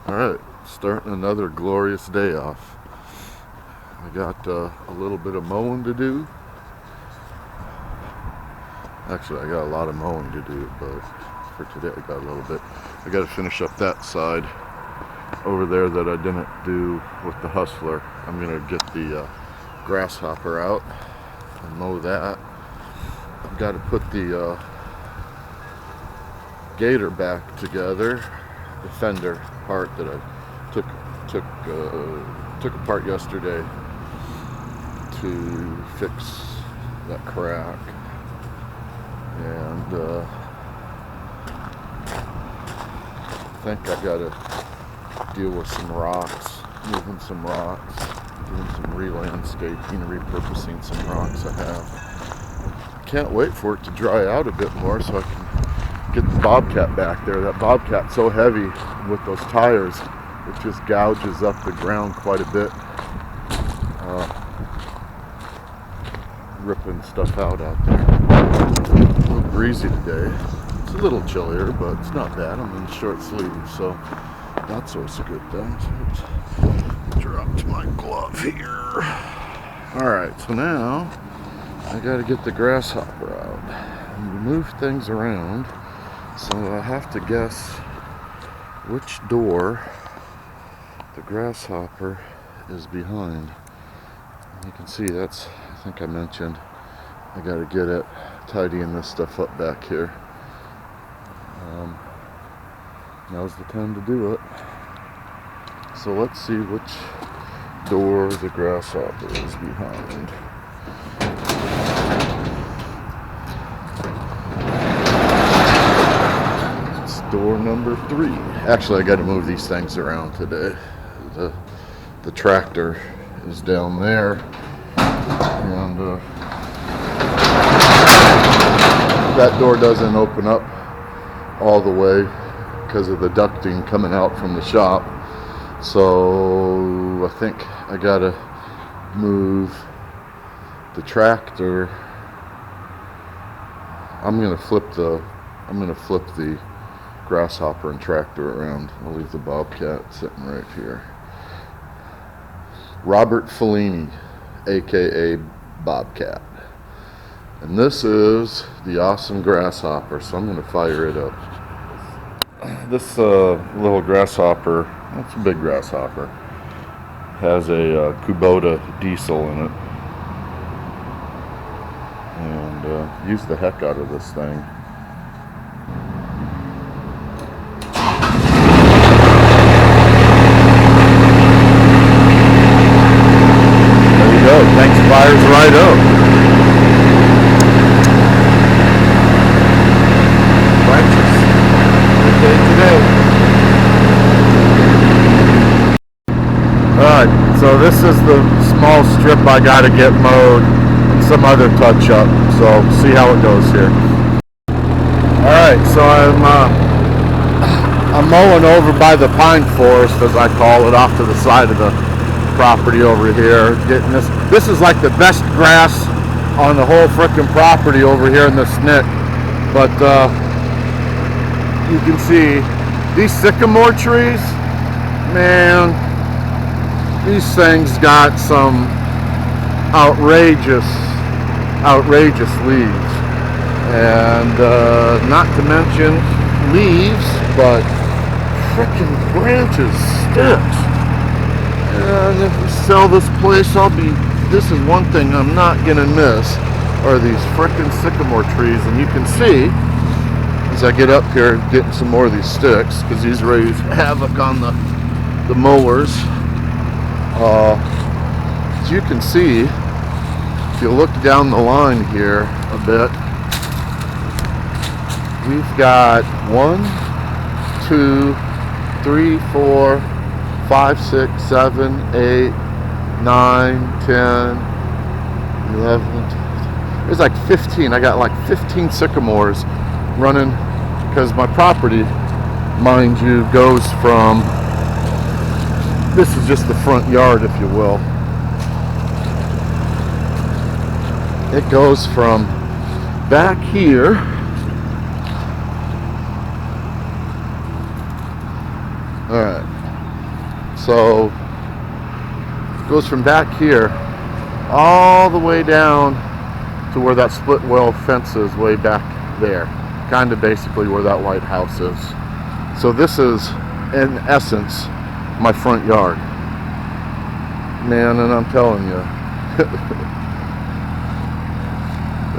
Alright, starting another glorious day off. I got a little bit of mowing to do. Actually, I got a lot of mowing to do, but for today I got a little bit. I got to finish up that side over there that I didn't do with the hustler. I'm going to get the Grasshopper out and mow that. I've got to put the gator back together, the fender part that I took apart yesterday to fix that crack. And I think I gotta deal with some rocks, moving some rocks, doing some re-landscaping, repurposing some rocks I have. Can't wait for it to dry out a bit more so I can get the Bobcat back there. That Bobcat's so heavy with those tires, it just gouges up the ground quite a bit. Ripping stuff out there. A little breezy today. It's a little chillier, but it's not bad. I'm in short sleeves, so that's always a good thing. So dropped my glove here. Alright, so now I gotta get the Grasshopper out and move things around. So I have to guess which door the Grasshopper is behind. You can see that's, I think I mentioned, I got to get it tidying this stuff up back here. Now's the time to do it. So let's see which door the Grasshopper is behind. It's door number 3. Actually, I got to move these things around today. The tractor is down there, and that door doesn't open up all the way because of the ducting coming out from the shop. So I think I gotta move the tractor. I'm gonna flip the Grasshopper and tractor around. I'll leave the Bobcat sitting right here. Robert Fellini, aka Bobcat. And this is the awesome Grasshopper, so I'm going to fire it up. This little Grasshopper, it's a big Grasshopper, has a Kubota diesel in it. And use the heck out of this thing. Thanks, fires right up. Righteous. Good day today. Alright, so this is the small strip I gotta get mowed and some other touch up. So see how it goes here. Alright, so I'm mowing over by the pine forest, as I call it, off to the side of the property over here. Getting this is like the best grass on the whole frickin' property over here in this nick. But you can see these sycamore trees, man, these things got some outrageous leaves, and not to mention leaves, but frickin' branches, sticks. And if we sell this place, this is one thing I'm not gonna miss, are these frickin' sycamore trees. And you can see, as I get up here, getting some more of these sticks, because these raise havoc on the mowers. As you can see, if you look down the line here a bit, we've got 1, 2, 3, 4, 5, 6, 7, 8, 9, 10, 11, there's like 15. I got like 15 sycamores running, because my property, mind you, goes from, this is just the front yard, if you will. It goes from back here Alright, So it goes from back here all the way down to where that split rail fence is, way back there, kind of basically where that white house is. So this is, in essence, my front yard, man. And I'm telling you,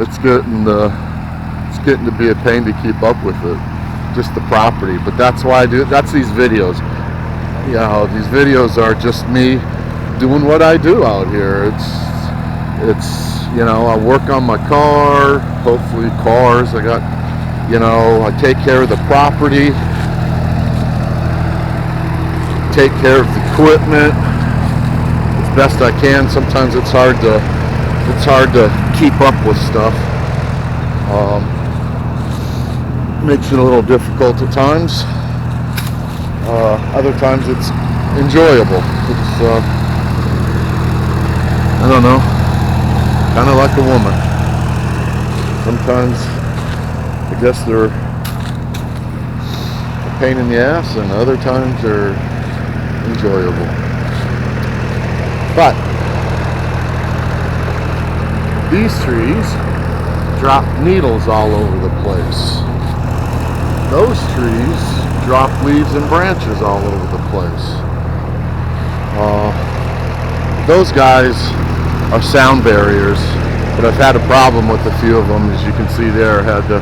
it's getting to be a pain to keep up with it, just the property. But that's why I do. That's these videos. You know, these videos are just me doing what I do out here. It's you know, I work on my car, hopefully cars. I got, you know, I take care of the property, take care of the equipment as best I can. Sometimes it's hard to keep up with stuff. Makes it a little difficult at times. Other times it's enjoyable. It's I don't know, kind of like a woman. Sometimes I guess they're a pain in the ass, and other times they're enjoyable. But these trees drop needles all over the place. Those trees drop leaves and branches all over the place. Those guys are sound barriers, but I've had a problem with a few of them. As you can see there, I had to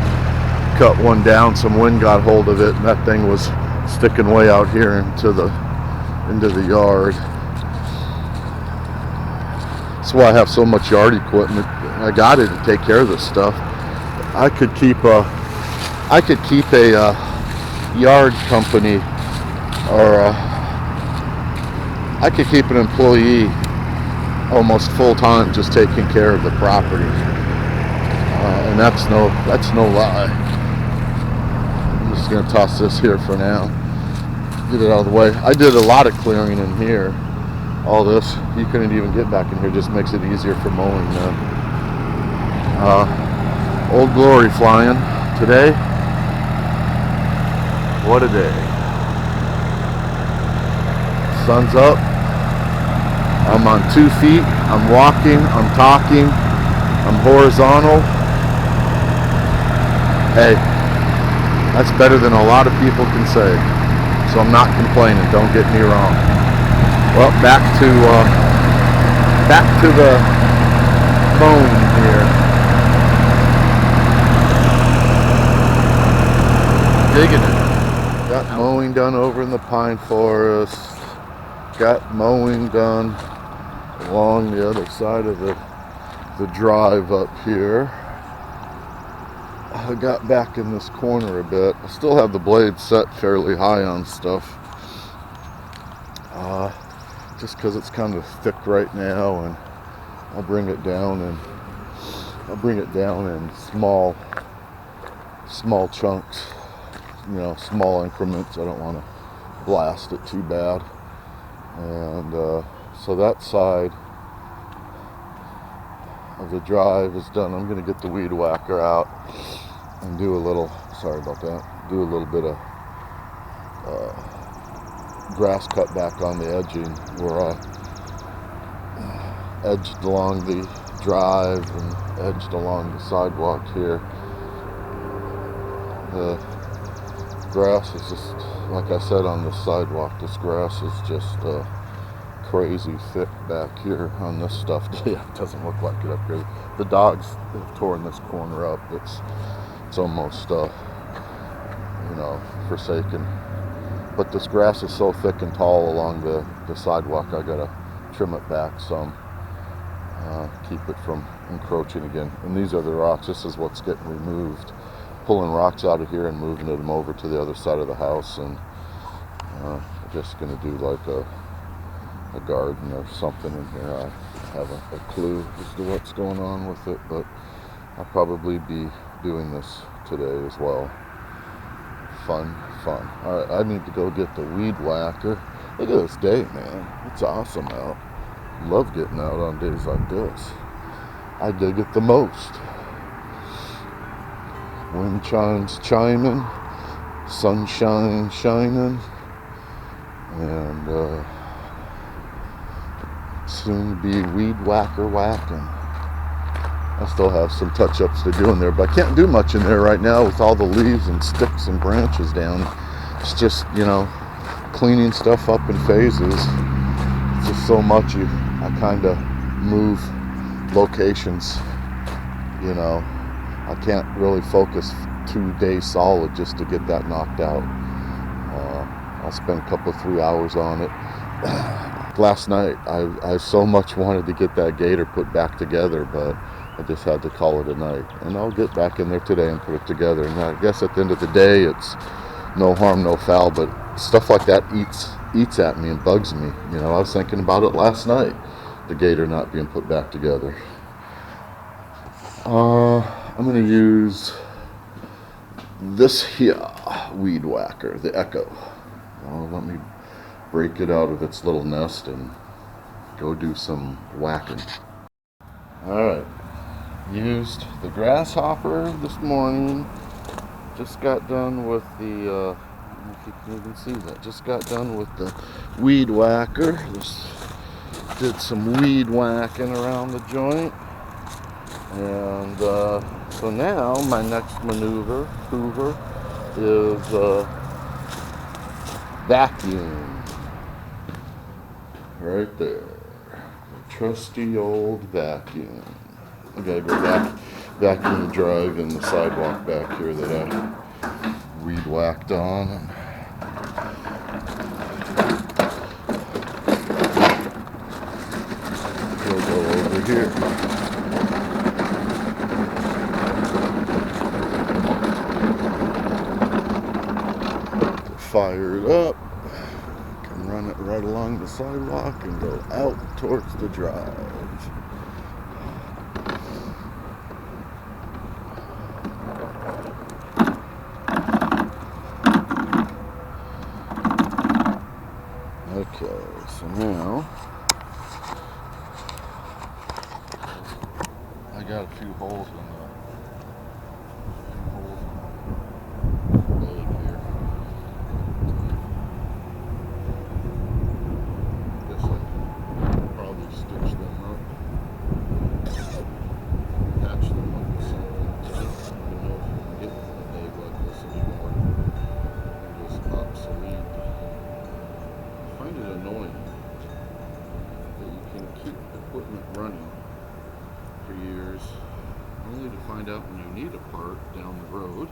cut one down. Some wind got hold of it, and that thing was sticking way out here into the yard. That's why I have so much yard equipment. I got it to take care of this stuff. I could keep a yard company, or I could keep an employee almost full time just taking care of the property, and that's no lie. I'm just gonna toss this here for now, get it out of the way. I did a lot of clearing in here. All this, you couldn't even get back in here. Just makes it easier for mowing now. Old Glory flying today. What a day. Sun's up. I'm on 2 feet. I'm walking. I'm talking. I'm horizontal. Hey, that's better than a lot of people can say. So I'm not complaining. Don't get me wrong. Well, back to the mowing here. Digging it. Got mowing done over in the pine forest. Got mowing done along the other side of the drive up here. I got back in this corner a bit. I still have the blade set fairly high on stuff, just because it's kind of thick right now, and I'll bring it down in small chunks, you know, small increments. I don't want to blast it too bad. And so that side of the drive is done. I'm going to get the weed whacker out and do a little bit of grass cut back on the edging where I edged along the drive and edged along the sidewalk here. The grass is just, like I said, on the sidewalk, this grass is just crazy thick back here on this stuff. Yeah, it doesn't look like it up here. The dogs have torn this corner up. It's almost forsaken. But this grass is so thick and tall along the sidewalk, I gotta trim it back some, keep it from encroaching again. And these are the rocks. This is what's getting removed. Pulling rocks out of here and moving them over to the other side of the house, and just gonna do like a garden or something in here. I haven't a clue as to what's going on with it, but I'll probably be doing this today as well. Fun. Alright, I need to go get the weed whacker. Look at this day, man. It's awesome out. Love getting out on days like this. I dig it the most. Wind chimes chiming, sunshine shining, and soon be weed whacker whacking. I still have some touch-ups to do in there, but I can't do much in there right now with all the leaves and sticks and branches down. It's just, you know, cleaning stuff up in phases. It's just so much. I kind of move locations, you know. I can't really focus 2 days solid just to get that knocked out. I'll spend a couple of 3 hours on it. Last night I so much wanted to get that gator put back together, but I just had to call it a night. And I'll get back in there today and put it together. And I guess at the end of the day, it's no harm, no foul, but stuff like that eats at me and bugs me. You know, I was thinking about it last night, the gator not being put back together. I'm going to use this here weed whacker, the Echo. Let me break it out of its little nest and go do some whacking. Alright, used the Grasshopper this morning. Just got done with the, I don't know if you can even see that, just got done with the weed whacker. Just did some weed whacking around the joint. And so now my next maneuver, hoover, is vacuum. Right there. The trusty old vacuum. I gotta go vacuum the drive and the sidewalk back here that I weed whacked on. We'll go over here. Fire it up. Can run it right along the sidewalk and go out towards the drive. Okay, so now I got a few holes in the leg here. Guess I can probably stitch them up, patch them up with something. I don't know if you can get them in a day like this anymore. They're just obsolete. I find it annoying that you can keep equipment running for years, only to find out when you need a part down the road,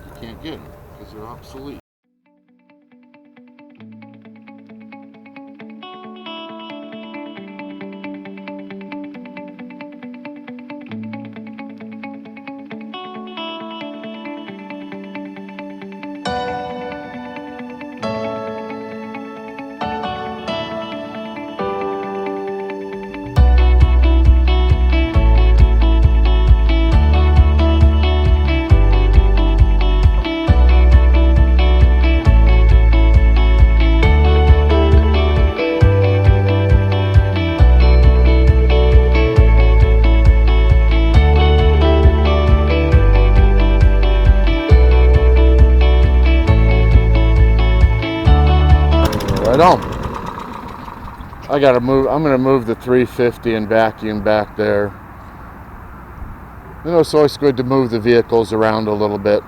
you can't get them because they're obsolete. Right on. I gotta move. I'm gonna move the 350 and vacuum back there. You know, it's always good to move the vehicles around a little bit.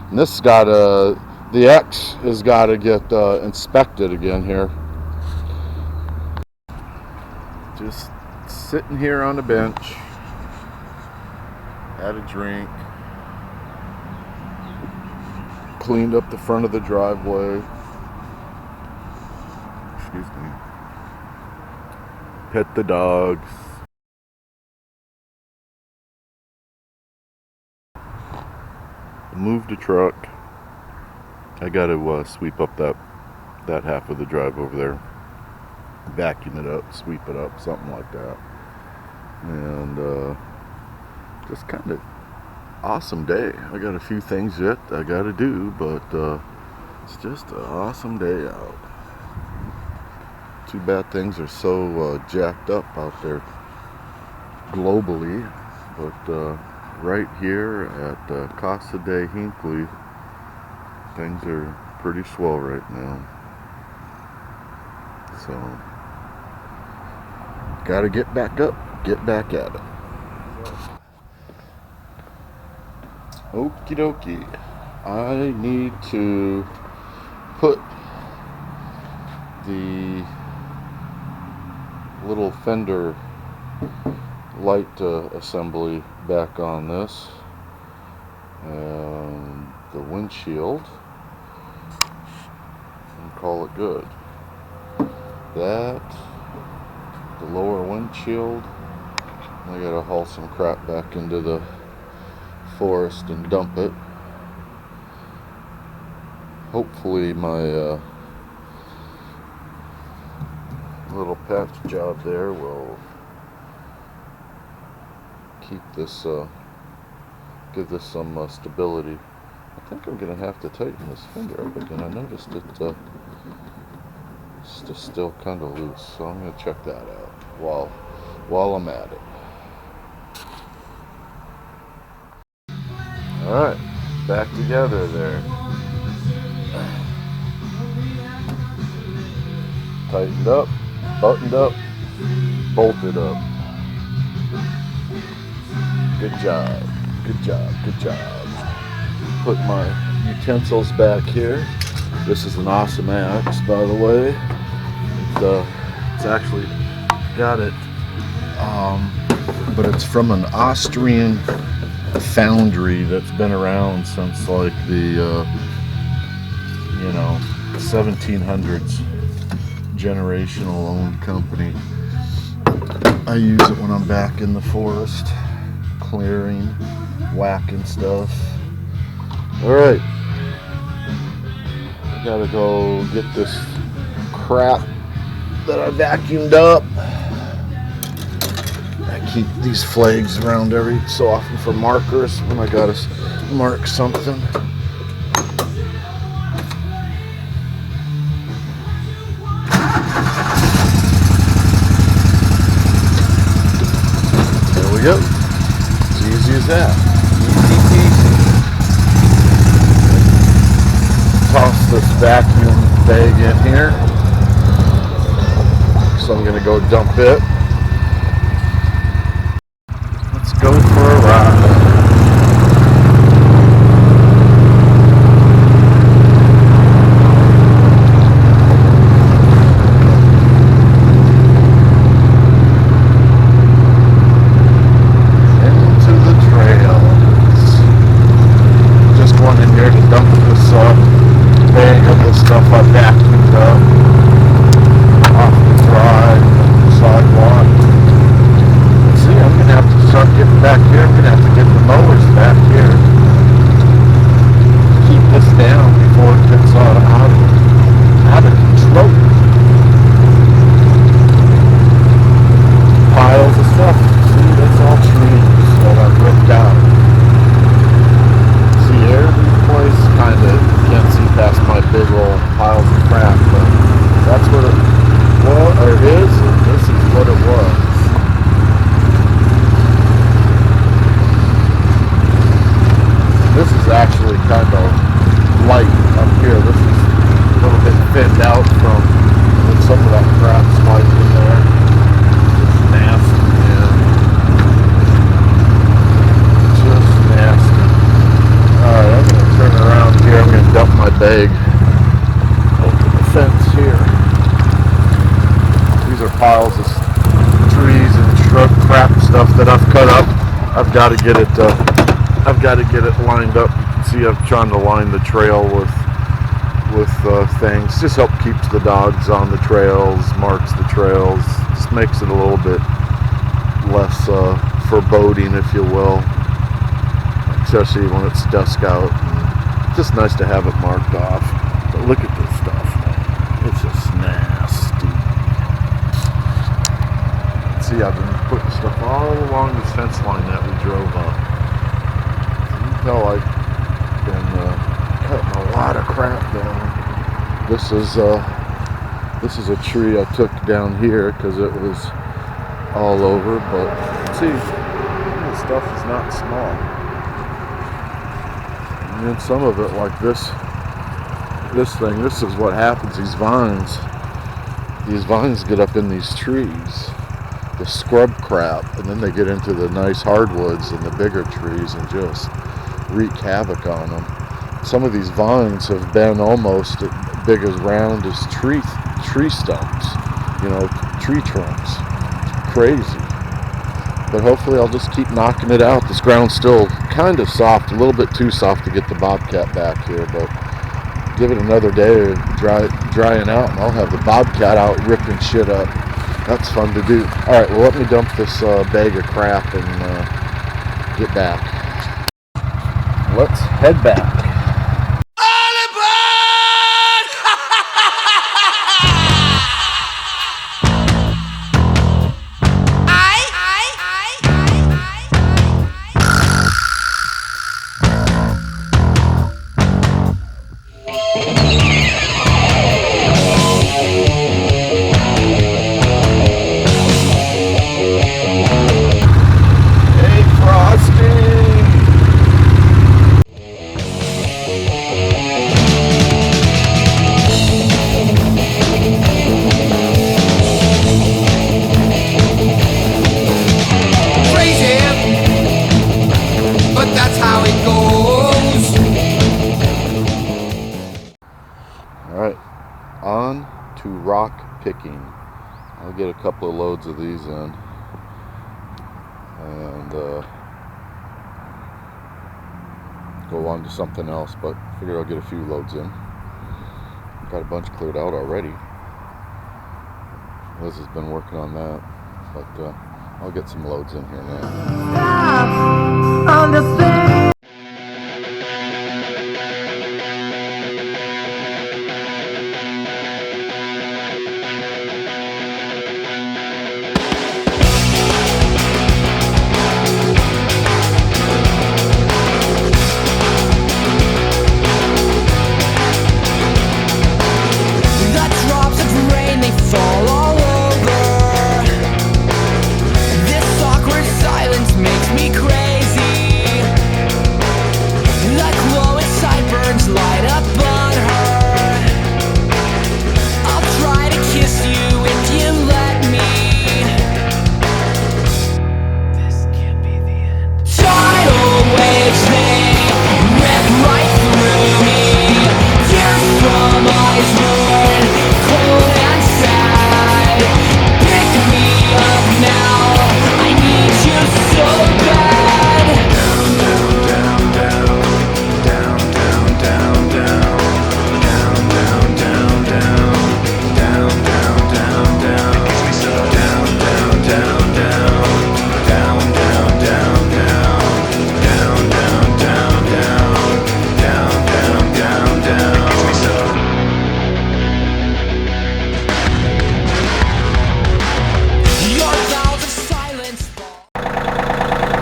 And this has got the X has got to get inspected again here. Just sitting here on the bench, had a drink. Cleaned up the front of the driveway. Excuse me. Pet the dogs. Moved the truck. I gotta sweep up that half of the drive over there. Vacuum it up, sweep it up, something like that. And just kind of awesome day. I got a few things yet I gotta do, but it's just an awesome day out. Too bad things are so jacked up out there globally, but right here at Casa de Hinckley, things are pretty slow right now. So, gotta get back up, get back at it. Okie dokie. I need to put the little fender light assembly back on this, and the windshield, and call it good. That, the lower windshield, I gotta haul some crap back into the forest and dump it. Hopefully my little patch job there will keep this, give this some stability. I think I'm gonna have to tighten this finger up again. I noticed it's just still kind of loose, so I'm gonna check that out while I'm at it. All right, back together there. Tightened up, buttoned up, bolted up. Good job, good job, good job. Put my utensils back here. This is an awesome axe, by the way. It's actually got it, but it's from an Austrian foundry that's been around since like the 1700s. Generational owned company. I use it when I'm back in the forest, clearing, whacking stuff. Alright, I gotta go get this crap that I vacuumed up. I keep these flags around every so often for markers when I gotta mark something. Yep, as easy as that. Easy. Toss this vacuum bag in here. So I'm gonna go dump it. Let's go for a ride. Bag over the fence here. These are piles of trees and shrub crap stuff that I've cut up. I've got to get it lined up. You can see I'm trying to line the trail with things. Just help keeps the dogs on the trails, marks the trails, just makes it a little bit less foreboding, if you will, especially when it's dusk out. Just nice to have it marked off. But look at this stuff, man. It's just nasty. See, I've been putting stuff all along this fence line that we drove up. So you can tell I've been cutting a lot of crap down. This is a tree I took down here because it was all over. But see, this stuff is not small. And then some of it, like this this thing, this is what happens. These vines get up in these trees, the scrub crap, and then they get into the nice hardwoods and the bigger trees and just wreak havoc on them. Some of these vines have been almost as big as round as tree stumps, you know, tree trunks. It's crazy. But hopefully I'll just keep knocking it out. This ground's still kind of soft, a little bit too soft to get the bobcat back here, but give it another day of drying out and I'll have the bobcat out ripping shit up. That's fun to do. Alright, well, let me dump this bag of crap and get back. Let's head back. On to rock picking. I'll get a couple of loads of these in and go on to something else, but I figure I'll get a few loads in. Got a bunch cleared out already. Liz has been working on that, but I'll get some loads in here now.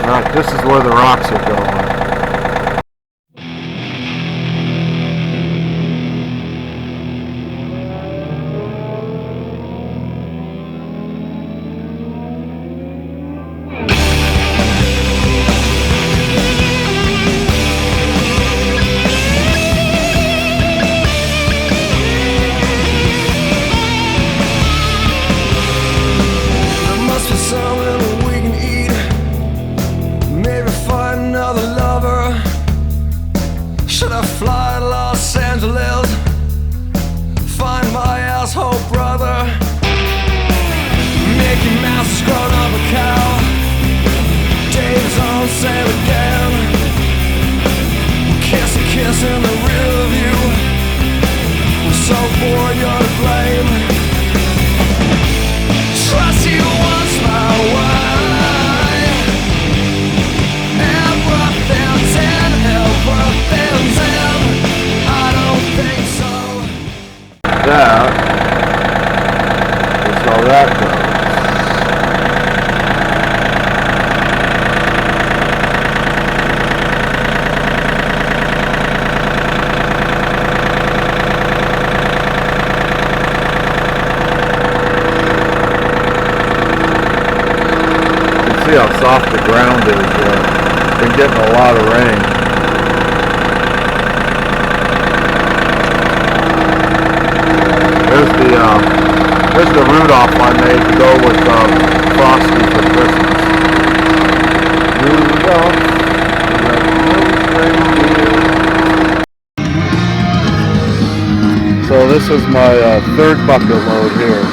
Alright, this is where the rocks are going. Fly to Los Angeles, find my asshole brother. Mickey Mouse has grown up a cow. Dave's on sale again. Kiss a kiss in the rear view. I'm so bored you're to blame. Trust you once my wife. Everything's in, everything's in. That's how that goes. You can see how soft the ground is. Been getting a lot of rain. This is the Rudolph I made to go with Frosty for Christmas. Rudolph, the red-nosed reindeer. So this is my third bucket load here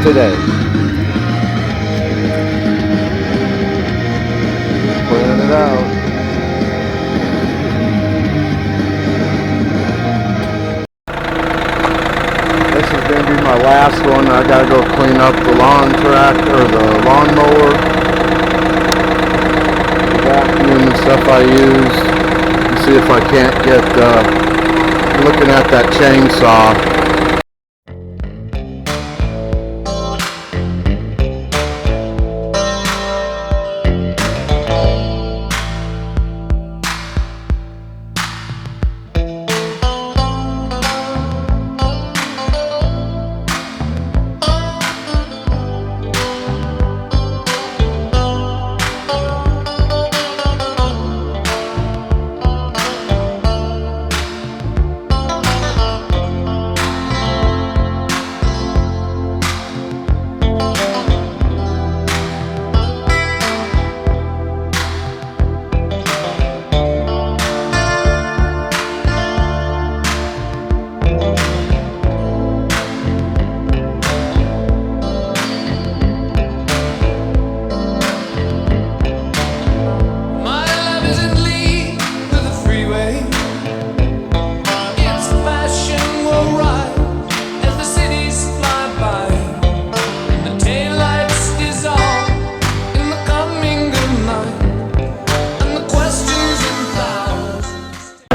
today. Putting it out. This is going to be my last one. I got to go clean up the lawn tractor or the lawnmower, the vacuum and stuff I use, and see if I can't get looking at that chainsaw.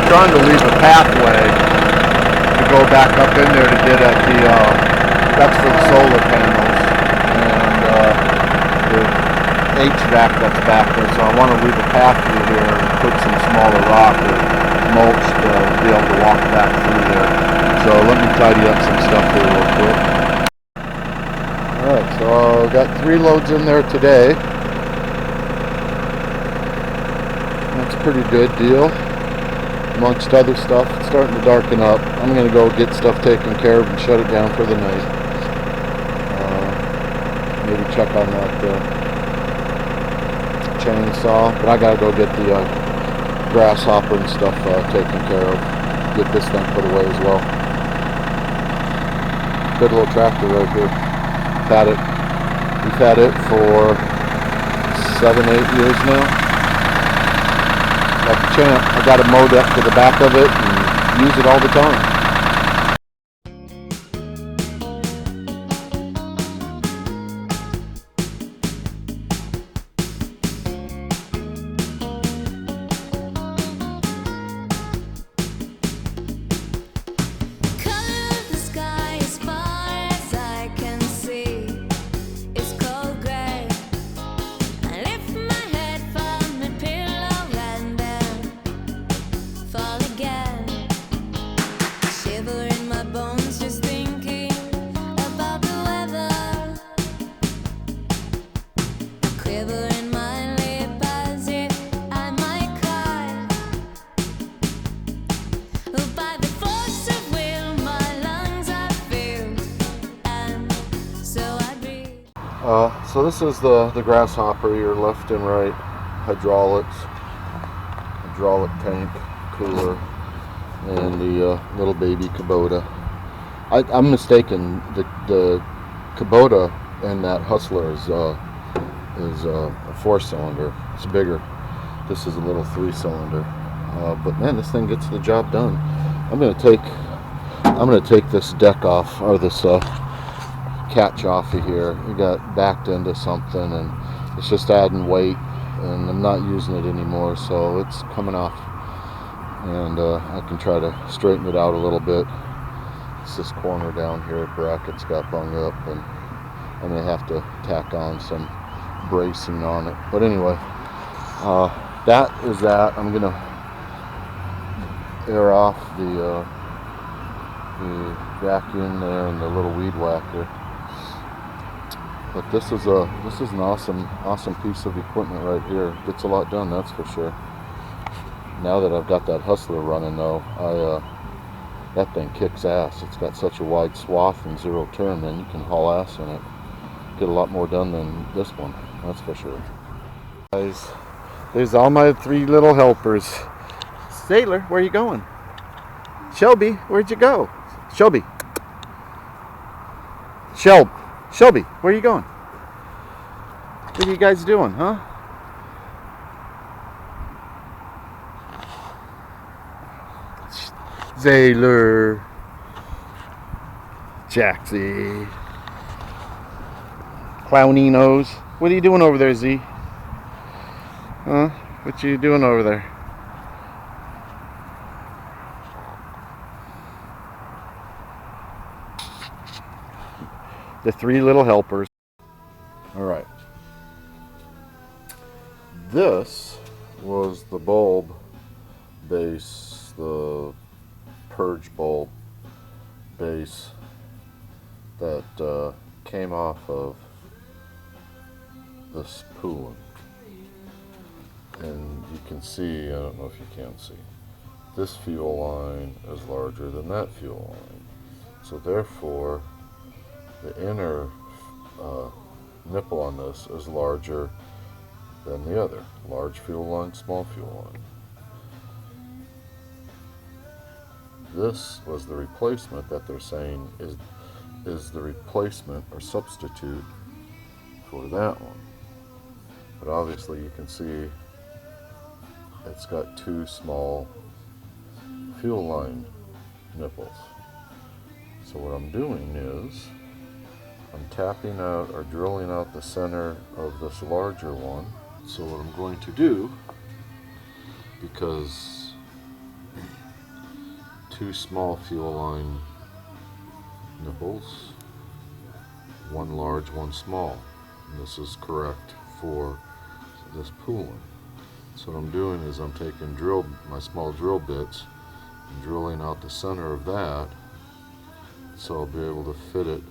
Trying to leave a pathway to go back up in there to get at the that's for the solar panels and the HVAC that's back there. So I want to leave a path through here and put some smaller rock or mulch to be able to walk back through there. So let me tidy up some stuff here real quick. Alright, so I got 3 loads in there today. That's a pretty good deal. Amongst other stuff, it's starting to darken up. I'm going to go get stuff taken care of and shut it down for the night. Maybe check on that chainsaw, but I got to go get the grasshopper and stuff taken care of. Get this thing put away as well. Good little tractor right here. We've had it for 7-8 years now. Like a champ, I got it mowed up to the back of it and use it all the time. So this is the Grasshopper, your left and right hydraulic tank, cooler, and the little baby Kubota. I'm mistaken. The Kubota and that Hustler is a 4-cylinder. It's bigger. This is a little 3-cylinder. But man, this thing gets the job done. I'm gonna take this deck off, or this catch off of here. It got backed into something and it's just adding weight, and I'm not using it anymore, so it's coming off, and I can try to straighten it out a little bit. It's this corner down here, brackets got bung up, and I'm gonna have to tack on some bracing on it. But anyway, that is that. I'm gonna air off the vacuum there and the little weed whacker. But this is an awesome piece of equipment right here. Gets a lot done, that's for sure. Now that I've got that Hustler running though, that thing kicks ass. It's got such a wide swath and zero turn, man. You can haul ass in it. Get a lot more done than this one, that's for sure. Guys, there's all my 3 little helpers. Sailor, where are you going? Shelby, where'd you go? Shelby. Shelby, where are you going? What are you guys doing, huh? Sailor. Jaxie. Clowninos. What are you doing over there, Z? Huh? What you doing over there? The 3 little helpers. Alright. This was the bulb base, the purge bulb base that came off of this Poulan. And you can see, I don't know if you can see, this fuel line is larger than that fuel line. So therefore, the inner nipple on this is larger than the other. Large fuel line, small fuel line. This was the replacement that they're saying is the replacement or substitute for that one. But obviously you can see it's got 2 small fuel line nipples. So what I'm doing is I'm tapping out or drilling out the center of this larger one. So what I'm going to do, because 2 small fuel line nipples, 1 large, 1 small, and this is correct for this Poulan. So what I'm doing is I'm taking my small drill bits and drilling out the center of that, so I'll be able to fit it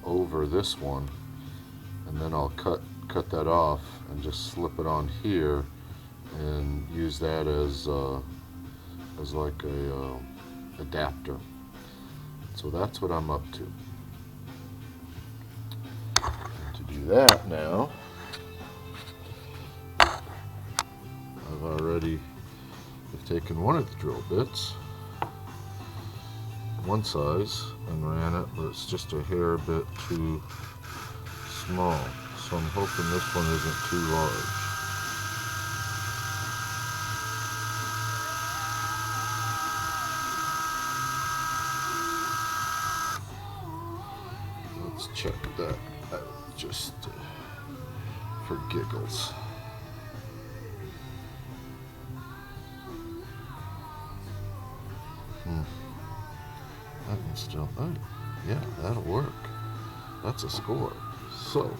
over this one, and then I'll cut that off and just slip it on here and use that as like a adapter. So that's what I'm up to. And to do that now, I've already taken one of the drill bits, one size, and ran it, but it's just a hair bit too small. So I'm hoping this one isn't too large. Let's check that out just for giggles. That can still, oh, yeah, that'll work. That's a score. So,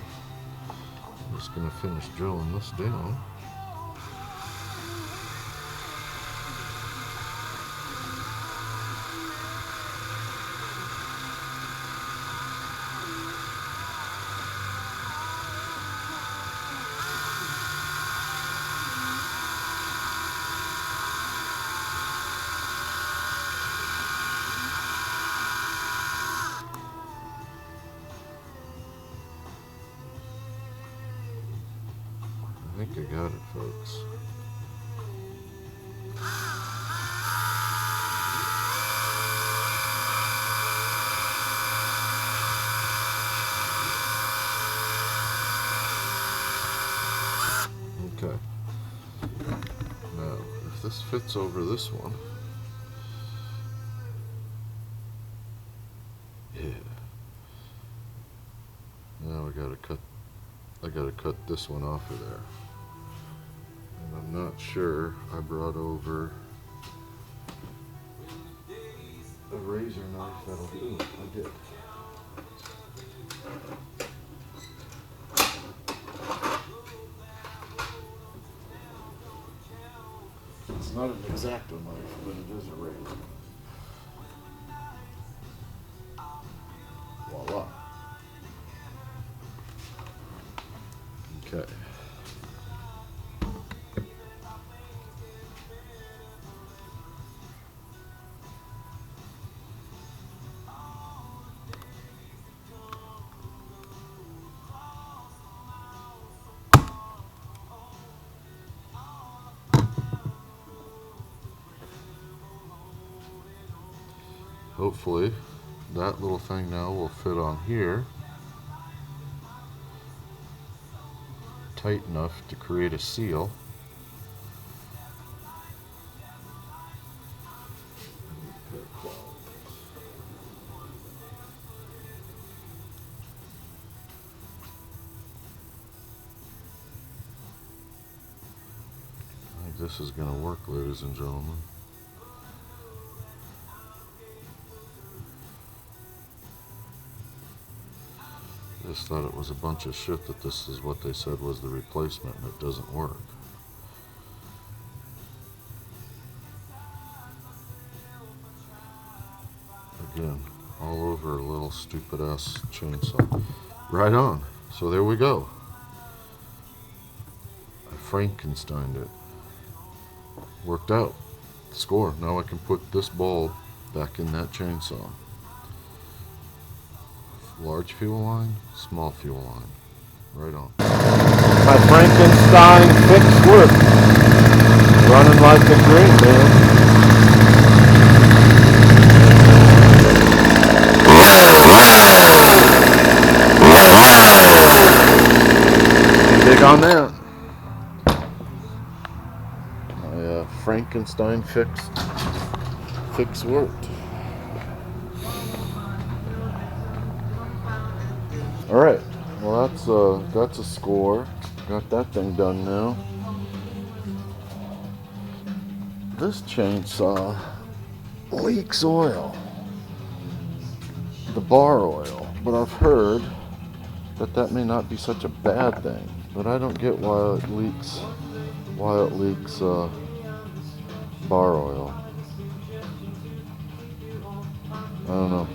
I'm just going to finish drilling this down. I think I got it, folks. Okay. Now, if this fits over this one, yeah. Now I gotta cut this one off of there. And I'm not sure I brought over a razor knife that'll do it. I did. It's not an X-Acto knife, but it is a razor. Voila. Okay. Hopefully that little thing now will fit on here tight enough to create a seal. I think this is going to work, ladies and gentlemen. Just thought it was a bunch of shit that this is what they said was the replacement, and it doesn't work. Again, all over a little stupid ass chainsaw. Right on. So there we go. I Frankensteined it. Worked out. Score. Now I can put this bulb back in that chainsaw. Large fuel line, small fuel line. Right on. My Frankenstein fix work. Running like a dream, man. Big on that. My Frankenstein fix worked. All right. Well, that's a score. Got that thing done now. This chainsaw leaks oil, the bar oil, but I've heard that may not be such a bad thing. But I don't get why it leaks bar oil. I don't know.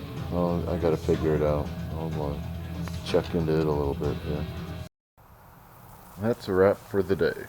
I gotta figure it out. I'll check into it a little bit. Yeah. That's a wrap for the day.